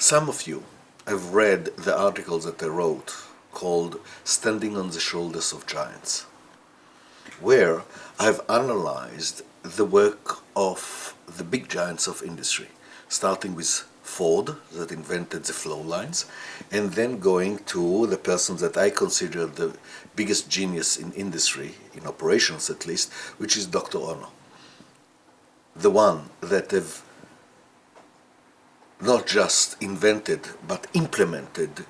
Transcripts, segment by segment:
Some of you have read the articles that I wrote called Standing on the Shoulders of Giants, where I've analyzed the work of the big giants of industry, starting with Ford, that invented the flow lines, and then going to the persons that I consider the biggest genius in industry, in operations at least, which is Dr. Ono. The one that have not just invented but implemented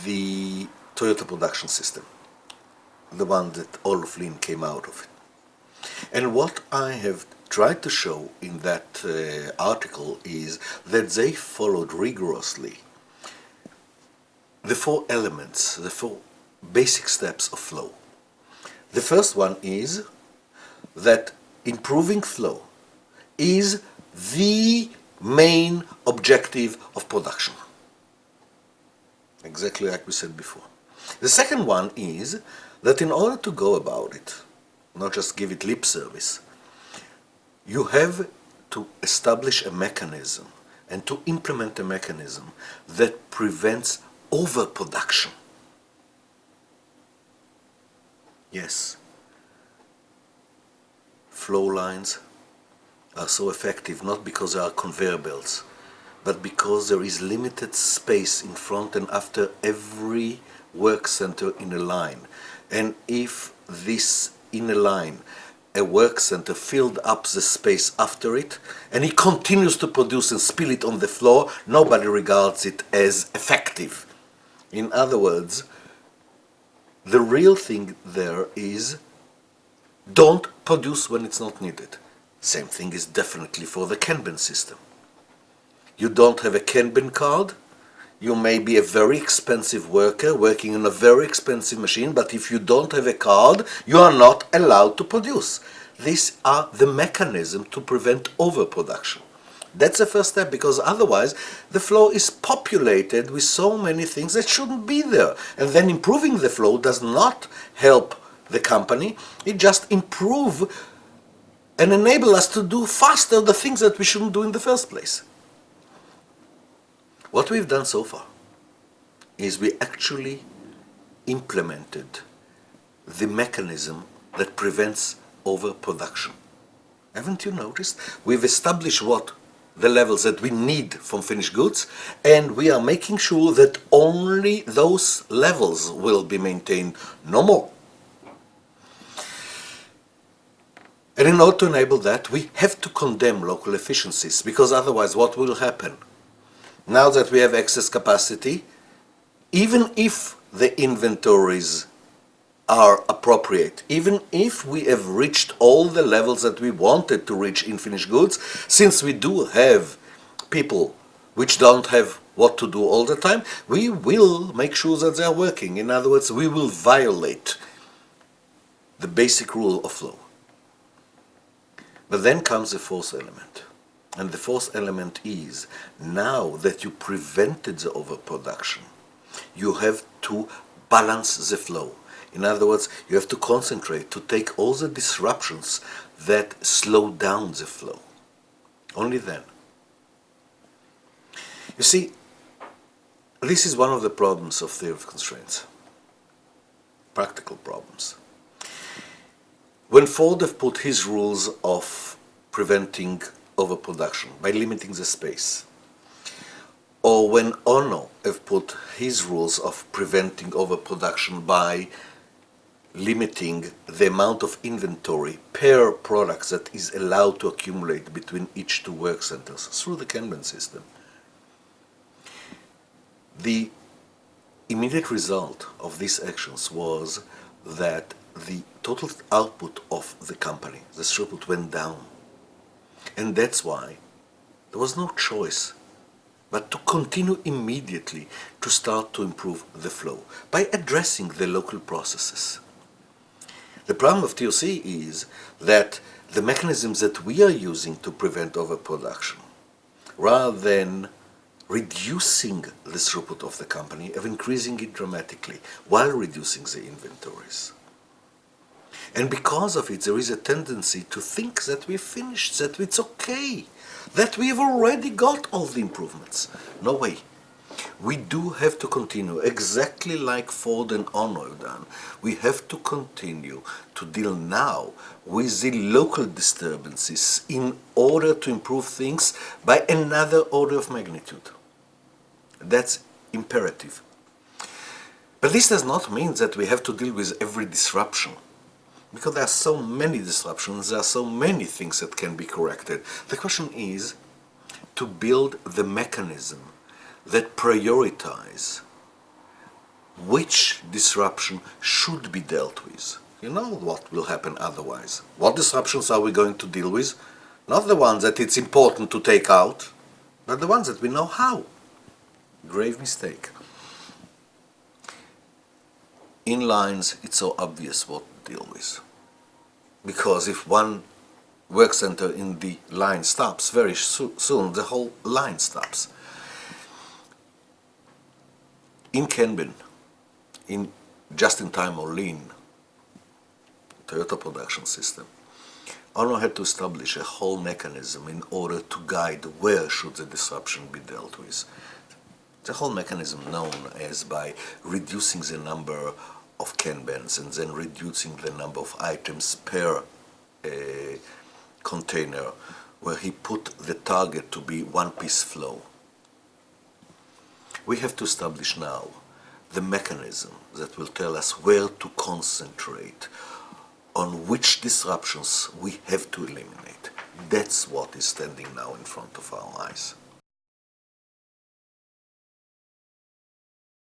the Toyota production system, the one that all of Lean came out of it. And what I have tried to show in that article is that they followed rigorously the four elements, the four basic steps of flow. The first one is that improving flow is the main objective of production. Exactly like we said before. The second one is that in order to go about it, not just give it lip service, you have to establish a mechanism and to implement a mechanism that prevents overproduction. Yes, flow lines are so effective not because they are conveyor belts, but because there is limited space in front and after every work center in a line. And if this in a line, a work center filled up the space after it, and it continues to produce and spill it on the floor, nobody regards it as effective. In other words, the real thing there is don't produce when it's not needed. Same thing is definitely for the Kanban system. You don't have a Kanban card, you may be a very expensive worker working on a very expensive machine, but if you don't have a card, you are not allowed to produce. These are the mechanism to prevent overproduction. That's the first step, because otherwise the flow is populated with so many things that shouldn't be there. And then improving the flow does not help the company, it just improves and enable us to do faster the things that we shouldn't do in the first place. What we've done so far is we actually implemented the mechanism that prevents overproduction. Haven't you noticed? We've established what the levels that we need from finished goods, and we are making sure that only those levels will be maintained, no more. And in order to enable that, we have to condemn local efficiencies, because otherwise what will happen? Now that we have excess capacity, even if the inventories are appropriate, even if we have reached all the levels that we wanted to reach in finished goods, since we do have people which don't have what to do all the time, we will make sure that they are working. In other words, we will violate the basic rule of flow. But then comes the fourth element. And the fourth element is, now that you prevented the overproduction, you have to balance the flow. In other words, you have to concentrate to take all the disruptions that slow down the flow. Only then. You see, this is one of the problems of theory of constraints. Practical problems. When Ford have put his rules of preventing overproduction by limiting the space, or when Ono have put his rules of preventing overproduction by limiting the amount of inventory per product that is allowed to accumulate between each two work centers through the Kanban system, the immediate result of these actions was that the total output of the company, the throughput, went down. And that's why there was no choice but to continue immediately to start to improve the flow by addressing the local processes. The problem of TOC is that the mechanisms that we are using to prevent overproduction, rather than reducing the throughput of the company, of increasing it dramatically while reducing the inventories. And because of it, there is a tendency to think that we're finished, that it's okay, that we've already got all the improvements. No way. We do have to continue, exactly like Ford and Ono have done. We have to continue to deal now with the local disturbances in order to improve things by another order of magnitude. That's imperative. But this does not mean that we have to deal with every disruption, because there are so many disruptions, there are so many things that can be corrected. The question is to build the mechanism that prioritize which disruption should be dealt with. You know what will happen otherwise. What disruptions are we going to deal with? Not the ones that it's important to take out, but the ones that we know how. Grave mistake. In lines, it's so obvious what to deal with. Because if one work center in the line stops, very soon the whole line stops. In Kanban, in just-in-time or lean Toyota production system, Ono had to establish a whole mechanism in order to guide where should the disruption be dealt with. The whole mechanism known as by reducing the number of Kanbans and then reducing the number of items per container, where he put the target to be one-piece flow. We have to establish now the mechanism that will tell us where to concentrate, on which disruptions we have to eliminate. That's what is standing now in front of our eyes.